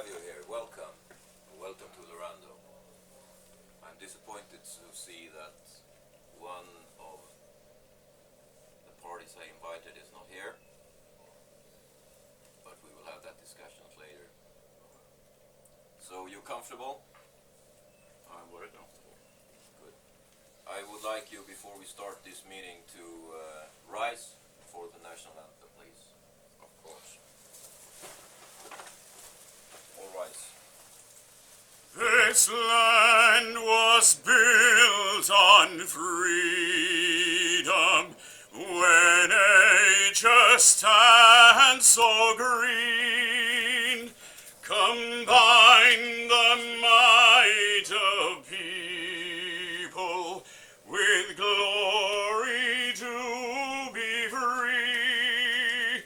you here. Welcome. Welcome to Lorando. I'm disappointed to see that one of the parties I invited is not here. But we will have that discussion later. So, you comfortable? I'm very comfortable. Good. I would like you, before we start this meeting, to rise for the national anthem, please. Of course. All rise. This land was built on freedom when ages stand so green. Combine the might of people with glory to be free.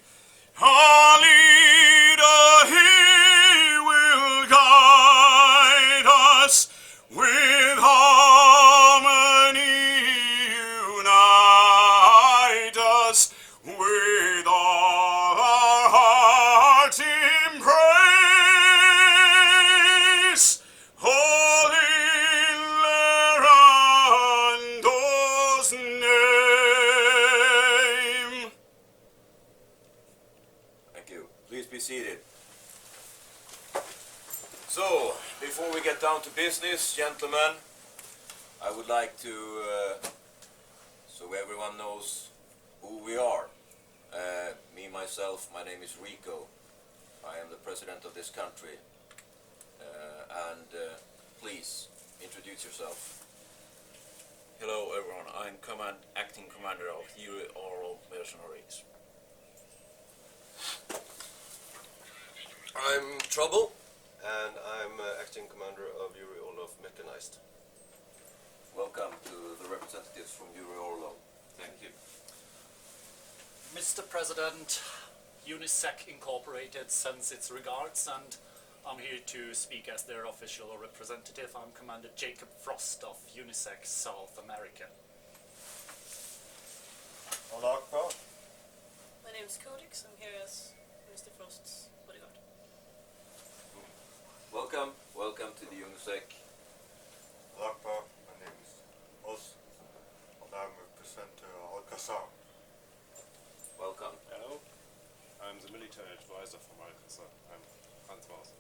Our leader, he will guide us with harmony, unite us with all our hearts in praise. Holy Lerando's name. Thank you. Please be seated. So, before we get down to business, gentlemen, I would like to, so everyone knows who we are. Myself, my name is Rico. I am the president of this country. Please, introduce yourself. Hello everyone, I'm acting commander of Yuri Oral Mercenaries. I'm Trouble, and I'm acting commander of Yuri Orlov Mechanized. Welcome to the representatives from Yuri Orlov. Thank you. Mr. President, UNISEC Incorporated sends its regards, and I'm here to speak as their official representative. I'm Commander Jacob Frost of UNISEC South America. Allah Akbar. My name is Codex. I'm here as Mr. Frost's bodyguard. Welcome to the UNISEC. Allah Akbar. My name is Oz, and I'm representative Alcazar. Welcome. Hello, I'm the military advisor from Alcazar. I'm Hans Maas.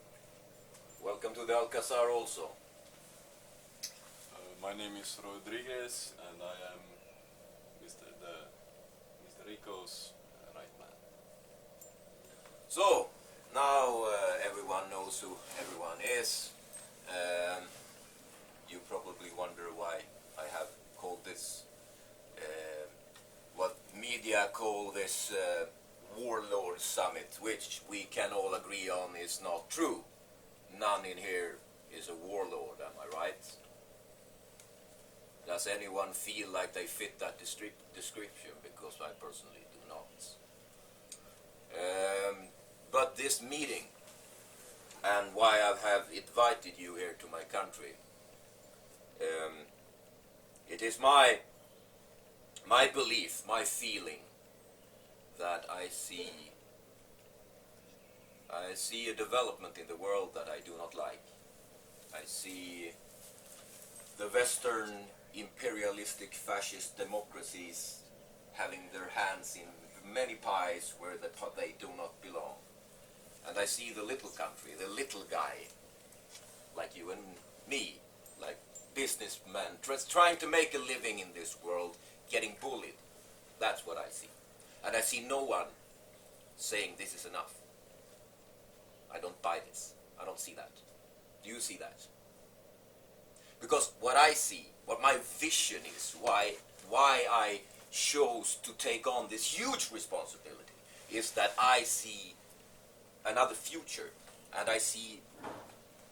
Welcome to the Alcazar also. My name is Rodriguez, and I am Mr. Rico's right man. So, now everyone knows who everyone is. You probably wonder why I have called this, what media call this warlord summit, which we can all agree on is not true. None in here is a warlord, am I right? Does anyone feel like they fit that description? Because I personally do not. But this meeting, and why I have invited you here to my country, it is my belief, my feeling, that I see a development in the world that I do not like. I see the Western imperialistic fascist democracies having their hands in many pies where they do not belong. And I see the little country, the little guy, like you and me, like businessmen, trying to make a living in this world, getting bullied. That's what I see. And I see no one saying this is enough. I don't buy this. I don't see that. Do you see that? Because what I see, what my vision is, why I chose to take on this huge responsibility, is that I see another future, and I see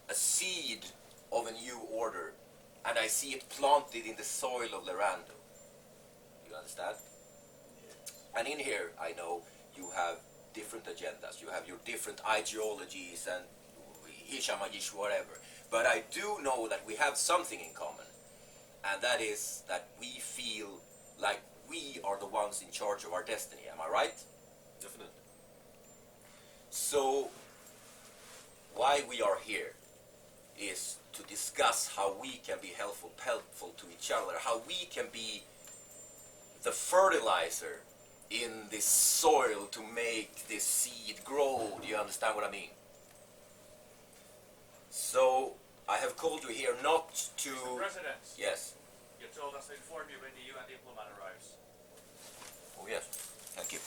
a seed of a new order, and I see it planted in the soil of Lorando. You understand? And in here, I know you have different agendas, you have your different ideologies and Hishamajish, whatever. But I do know that we have something in common, and that is that we feel like we are the ones in charge of our destiny. Am I right? Definitely. So, why we are here is to discuss how we can be helpful to each other, how we can be the fertilizer in this soil to make this seed grow. Do you understand what I mean? So I have called you here not to... Mr. President, Yes. you told us to inform you when the UN diplomat arrives. Oh yes. Thank you.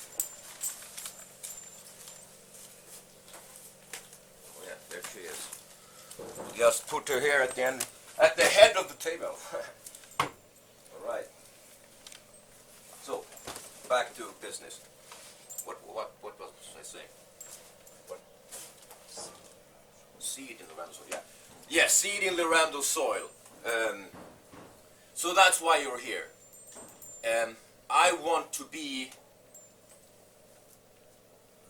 Oh yeah, there she is. We'll just put her here at the end, at the head of the table. All right. So, back to business. What was I saying? What? Seed in Lorando soil. Yeah. Yeah, seed in Lorando soil. So that's why you're here. I want to be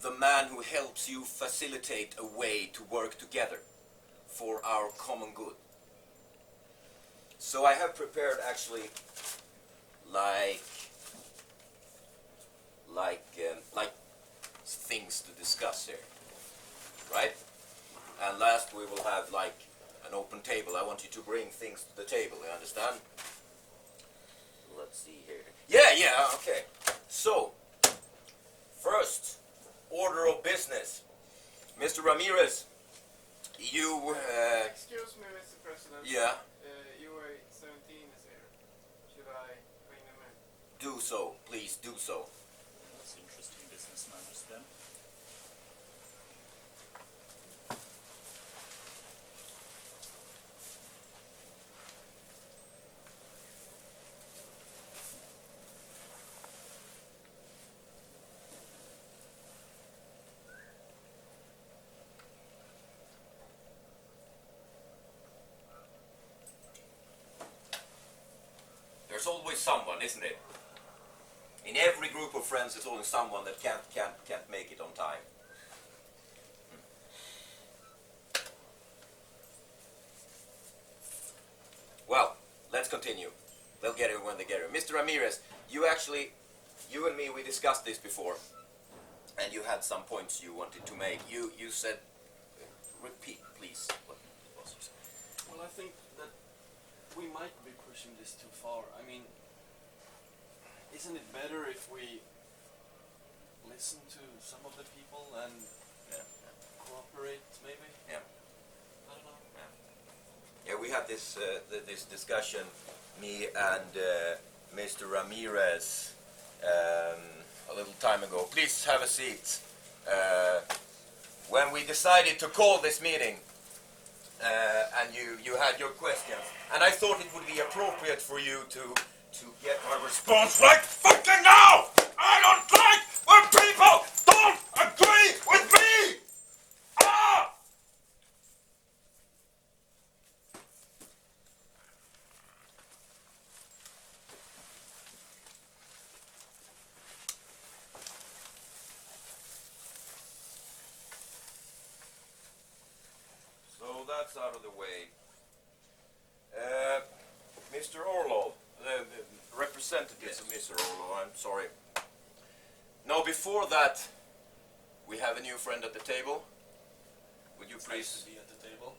the man who helps you facilitate a way to work together for our common good. So I have prepared actually like things to discuss here, right? And last we will have like an open table. I want you to bring things to the table, you understand? Let's see here. Yeah, okay. So, first, order of business. Mr. Ramirez, you, Excuse me, Mr. President. yeah, UA 17 is here. Should I bring them in? do so, please, do so. That's interesting business manners then. There's always someone, isn't it? In every group of friends, there's always someone that can't make it on time. Well, let's continue. They'll get it when they get it. Mr. Ramirez, you and me, we discussed this before, and you had some points you wanted to make. You said, repeat, please. What was you saying? Well, I think that we might be pushing this too far. I mean, isn't it better if we listen to some of the people and cooperate, maybe? Yeah. I don't know. Yeah, we had this this discussion, me and Mr. Ramirez, a little time ago. Please have a seat. When we decided to call this meeting, and you had your questions, and I thought it would be appropriate for you to get my response right fucking now! I don't like when people don't agree with me! Ah! So that's out of the way. Mr. Orlov, the representatives of Mr. Orlov, I'm sorry. No, before that, we have a new friend at the table. Would you please be at the table.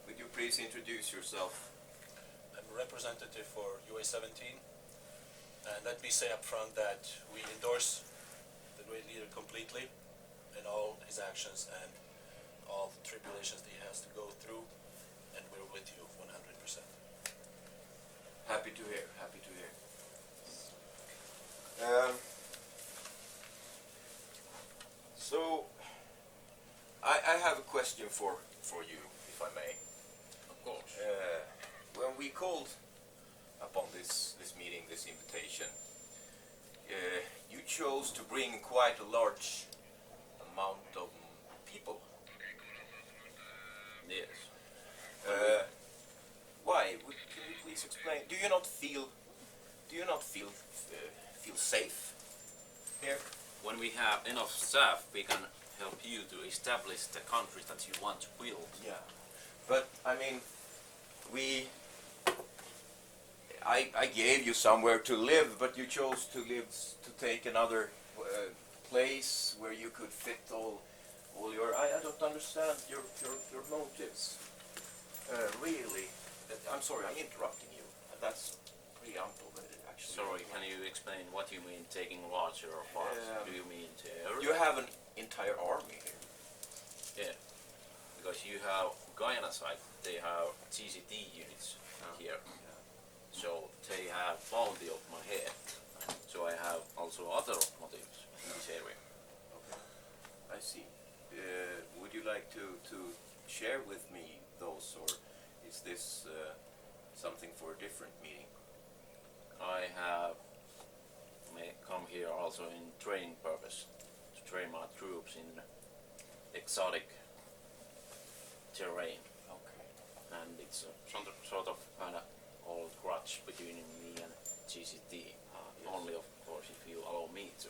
would you please introduce yourself? I'm a representative for UA 17, and let me say up front that we endorse the great leader completely in all his actions and all the tribulations that he has to go through, and we're with you 100%. Happy to hear, happy to hear. So, I have a question for you, if I may. Of course. When we called upon this meeting, this invitation, you chose to bring quite a large amount of people. Yes. Why? Can you please explain? Do you not feel safe here? When we have enough staff, we can help you to establish the countries that you want to build. Yeah, but I mean, I gave you somewhere to live, but you chose to take another place where you could fit all all I don't understand your motives. Really. I'm sorry, I'm interrupting you. That's pretty unprompted, actually. Sorry, can you explain what you mean taking larger or fast? Do you mean terror? You have an entire army here. Yeah, because you have Guyana side, they have TCT units here. So they have bounty of my head. So I have also other motives in this area. Okay. I see. Would you like to share with me those, or is this something for a different meeting? I have come here also in training purpose to train my troops in exotic terrain. Okay. And it's a sort of kind of old grudge between me and GCT. Yes. Only of course if you allow me to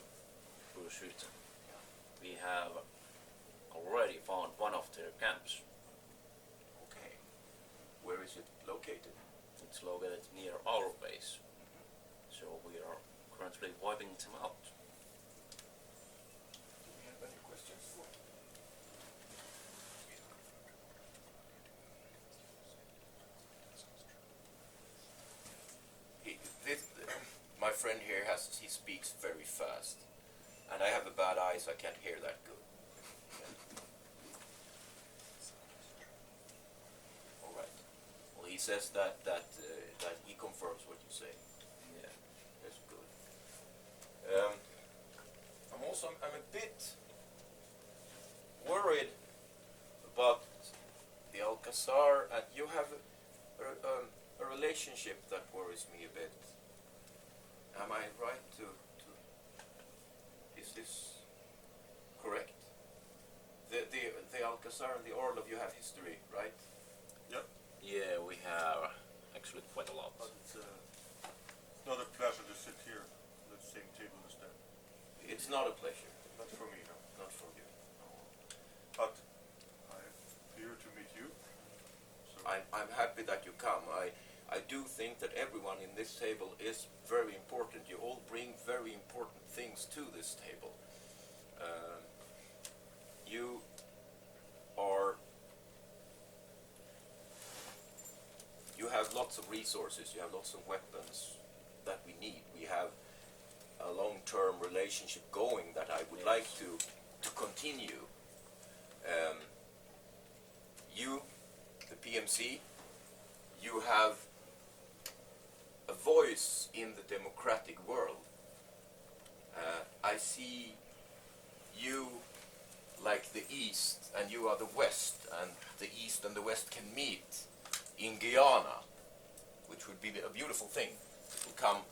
pursue them. We have already found one of their camps. Okay. Where is it located? It's located near our base. So we are currently wiping them out. Do we have any questions for? My friend here he speaks very fast, and I have a bad eye, so I can't hear that good. All right. Well, he says that he confirms what you say. Yeah. That's good. I'm a bit worried about the Alcazar, and you have a relationship that worries me a bit. Am I right to is this correct? The Alcazar and the Orlov, you have history, right? Yeah, we have actually quite a lot. But it's not a pleasure to sit here at the same table as them. It's not a pleasure. Not for me, no. Not for you. But I'm here to meet you. So I'm happy that you come. I do think that everyone in this table is very important. You all bring very important things to this table. You have lots of resources, you have lots of weapons that we need. We have a long-term relationship going that I would like to continue. You, the PMC, you have a voice in the democratic world. I see you like the East, and you are the West, and the East and the West can meet in Guyana, which would be a beautiful thing. It will come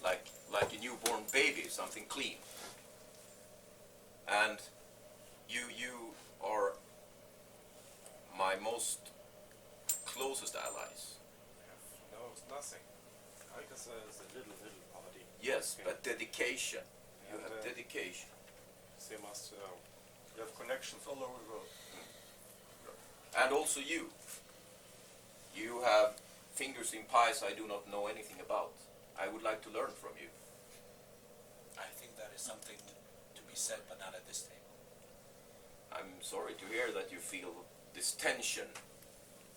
like a newborn baby, something clean. And you are my most closest allies. No, it's nothing. Alcazar is a little party. Yes, but dedication. You have dedication. They must, you have connections all over the world. And also you. You have fingers in pies I do not know anything about. I would like to learn from you. I think that is something to be said, but not at this table. I'm sorry to hear that you feel this tension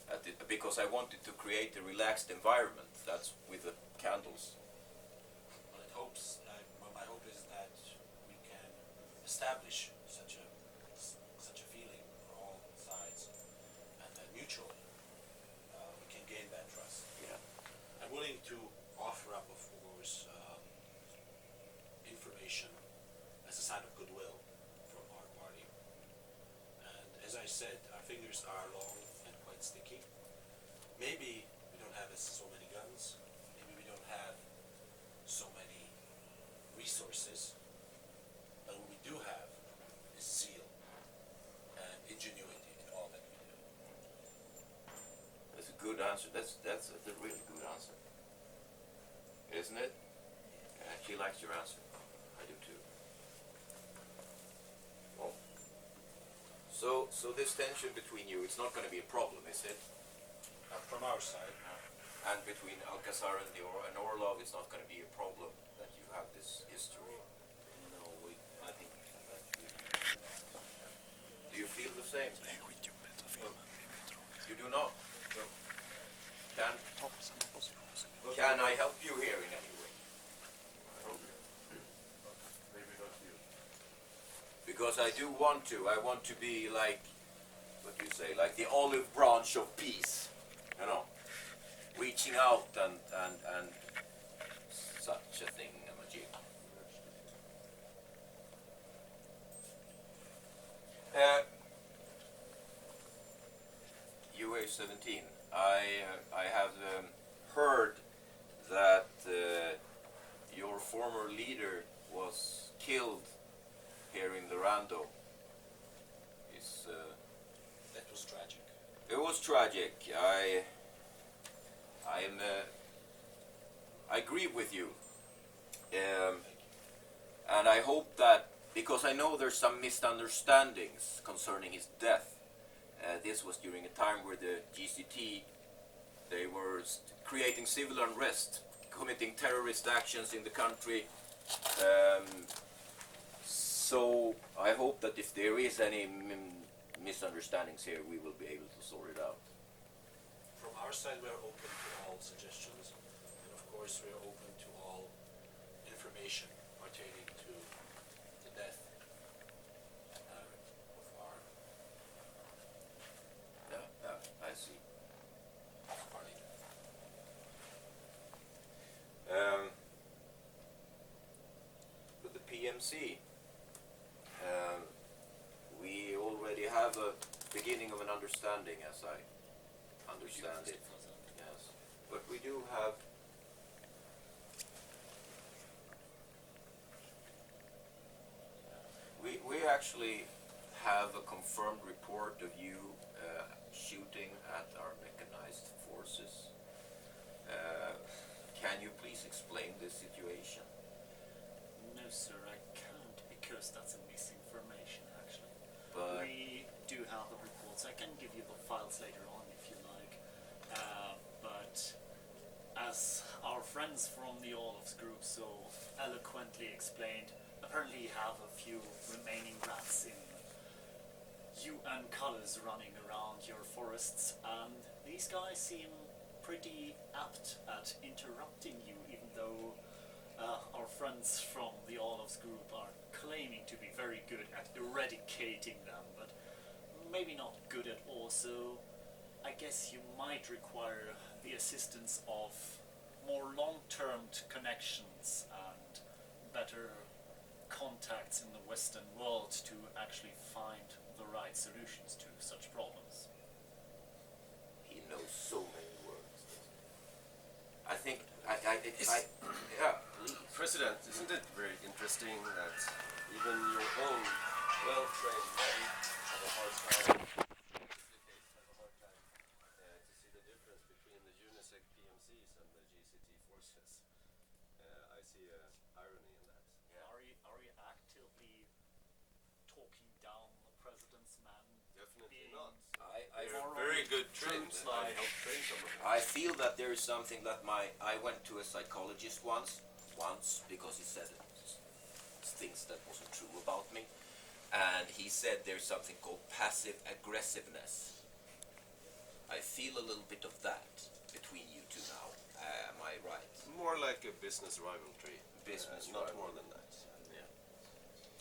at it, because I wanted to create a relaxed environment. That's with the candles. Well, my hope is that we can establish such a feeling for all sides, and that mutually we can gain that trust. Yeah. I'm willing to offer up, of course, information as a sign of goodwill from our party. And as I said, our fingers are long and quite sticky. Maybe we don't have so many guns. Maybe we don't have so many resources. But what we do have is zeal and ingenuity in all that we do. That's a good answer. That's a really good answer. Isn't it? Yeah, she likes your answer. I do too. Well, so this tension between you, it's not going to be a problem, is it? From our side, And between Alcazar and and Orlov, it's not going to be a problem that you have this history. No, I think that Do you feel the same? You do not? Can I help you here in any way? Maybe not you. Because I do want to. I want to be like, what do you say, like the olive branch of peace. You know, reaching out and such a thing, Majid. UA 17. I have heard that your former leader was killed here in Lorando. That was tragic. It was tragic. I agree with you. And I hope that, because I know there's some misunderstandings concerning his death. This was during a time where the GCT, they were creating civil unrest, committing terrorist actions in the country. So I hope that if there is any misunderstandings here, we will be able to sort it out. From our side, we are open to all suggestions, and of course, we are open to all information pertaining to the death of our I see. party. With the PMC, we already have a beginning of an understanding, as I understand it. Yes, but we do have. We actually have a confirmed report of you shooting at our mechanized forces. Can you please explain this situation? No, sir, I can't, because that's a misinformation, actually. But We do have the reports. I can give you the files later on if you like. But as our friends from the Olaf's group so eloquently explained, apparently you have a few remaining rats in UN colors running around your forests, and these guys seem pretty apt at interrupting you, even though our friends from the Olaf's group are claiming to be very good at eradicating them, but maybe not good at all. So I guess you might require the assistance of more long-term connections and better contacts in the Western world to actually find the right solutions to such problems. he knows so many words. I think yeah. Please. President, isn't it very interesting that even your own well-trained men have a hard time, to see the difference between the UNISEC PMCs and the GCT forces? I see a irony in that. Are you actively talking down the president's man? Definitely being not. I Or Very only good trained. troops I like helped train some of them. I feel that there is something that I went to a psychologist once because he said things that wasn't true about me, and he said there's something called passive aggressiveness. I feel a little bit of that between you two now. Am I right? More like a business rivalry. Business not rivalry. more than that. Yeah.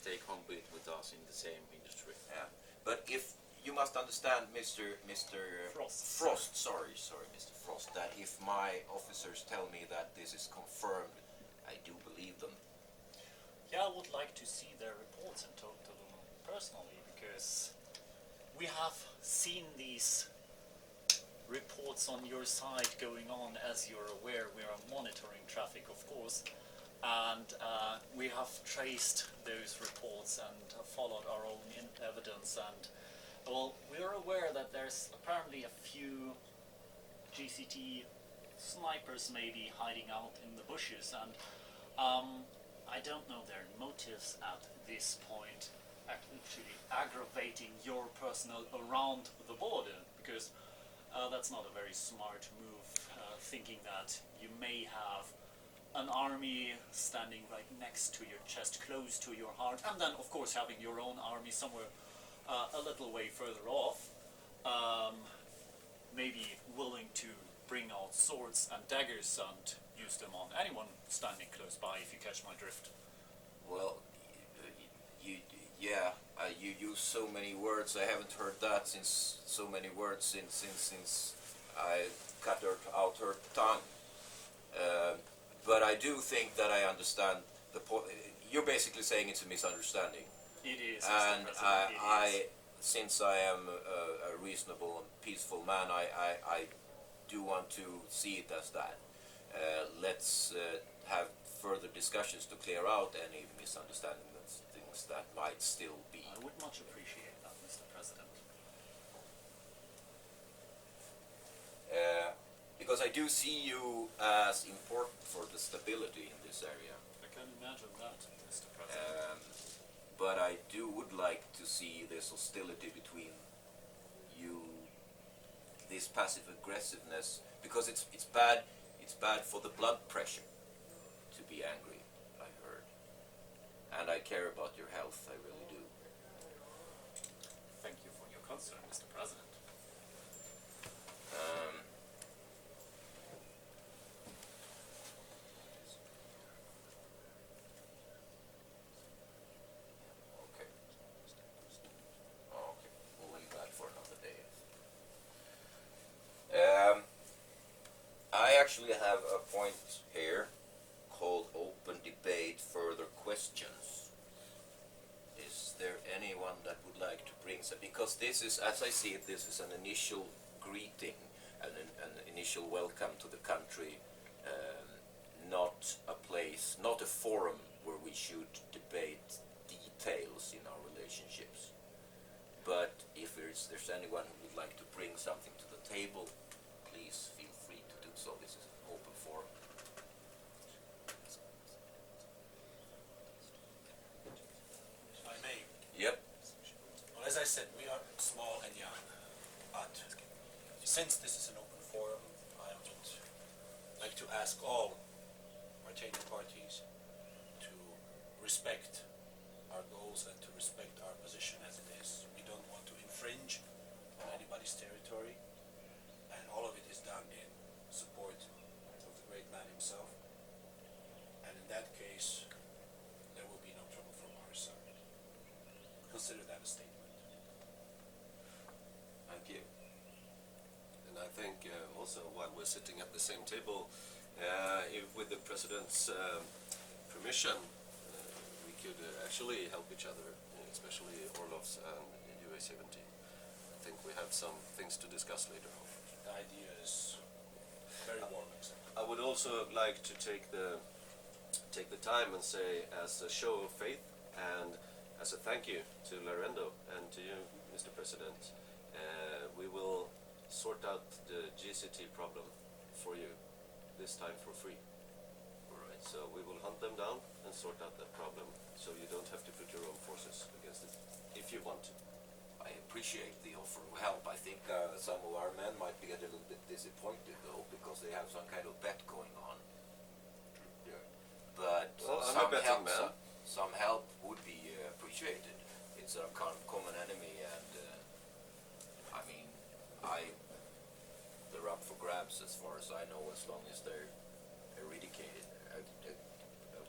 They compete with us in the same industry. Yeah. But if you must understand, Mr. Frost. Sorry, Mr. Frost. That if my officers tell me that this is confirmed, I do believe them. Yeah, I would like to see their reports and talk to them personally, because we have seen these reports on your side going on. As you're aware, we are monitoring traffic, of course, and we have traced those reports and followed our own evidence, and well, we are aware that there's apparently a few GCT snipers maybe hiding out in the bushes, and I don't know their motives at this point, actually aggravating your personnel around the border, because that's not a very smart move, thinking that you may have an army standing right next to your chest, close to your heart, and then of course having your own army somewhere a little way further off, maybe willing to bring out swords and daggers and use them on anyone standing close by, if you catch my drift. Well, you use so many words. I haven't heard that so many words since I cut out her tongue. But I do think that I understand the point. You're basically saying it's a misunderstanding. It is. And Mr. President, since I am a reasonable and peaceful man, I do want to see it as that. Let's have further discussions to clear out any misunderstandings that might still be. I would much appreciate that, Mr. President. Because I do see you as important for the stability in this area. I can imagine that, Mr. President. But I would like to see this hostility between you, this passive aggressiveness, because it's bad. It's bad for the blood pressure to be angry. I heard, and I care about your health. I really do. Thank you for your concern, Mr. President. Okay, we'll leave that for another day. I actually have a point here called open debate, further questions. Is there anyone that would like to bring some? Because this is, as I see it, this is an initial greeting and an initial welcome to the country, not a place, not a forum where we should debate details in our relationships. But if there's anyone who would like to bring something to the table, please feel free to do so. This is an open forum. If I may. Yep. Well, as I said, we are small and young, but since this is an open forum, I would like to ask all rotating parties to respect our goals and to respect our position as it is. We don't want to infringe on anybody's territory, and all of it is done in support of the great man himself. And in that case, there will be no trouble from our side. Consider that a statement. Thank you. And I think also while we're sitting at the same table, if with the President's permission, we could actually help each other, especially Orlovs and UA-17. I think we have some things to discuss later on. The idea is very warm accepted. I would also like to take the time and say, as a show of faith and as a thank you to Larendo and to you, Mr. President, we will sort out the GCT problem for you, this time for free. Alright, so we will hunt them down and sort out that problem, so you don't have to put your own forces against it, if you want to. I appreciate the offer of help. I think some of our men might be a little bit disappointed though, because they have some kind of bet going on. Yeah. But Well, I'm a betting man. some help would be appreciated. It's a common enemy, and they're up for grabs as far as I know, as long as they're eradicated,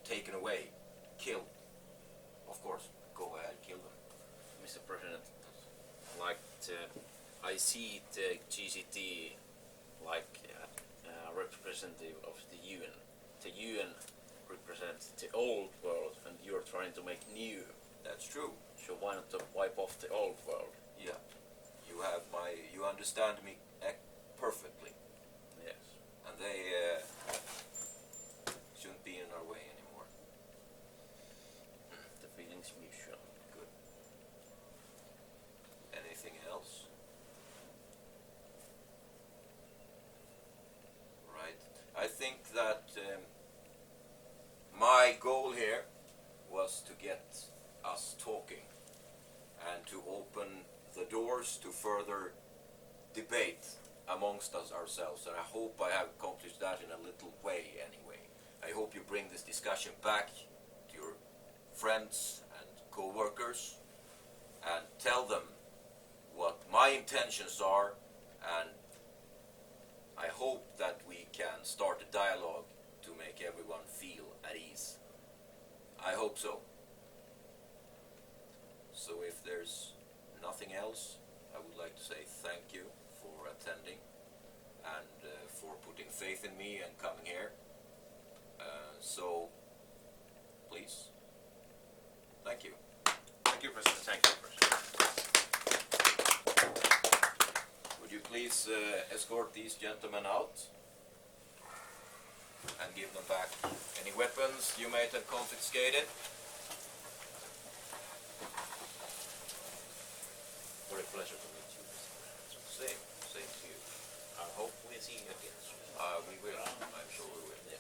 taken away, killed. Of course, go ahead, kill them. Mr. President, like I see the GCT like a representative of the UN. The UN represents the old world, and you're trying to make new. That's true. So why not to wipe off the old world? Yeah. You understand me perfectly. Yes. And they shouldn't be in our way anymore. The feeling's mutual. Good. Anything else? Right. I think that my goal here was to get us talking and to open the doors to further debate amongst us ourselves, and I hope I have accomplished that in a little way anyway. I hope you bring this discussion back to your friends and co-workers, and tell them what my intentions are, and I hope that we can start a dialogue to make everyone feel at ease. I hope so. So if there's nothing else, I would like to say thank you for attending and for putting faith in me and coming here. So please, thank you. Thank you, President. Thank you, President. Would you please escort these gentlemen out and give them back any weapons you might have confiscated? What a pleasure to meet you, Mr. President. Same to you. I hope we see you again soon. We will. I'm sure we will. Yeah.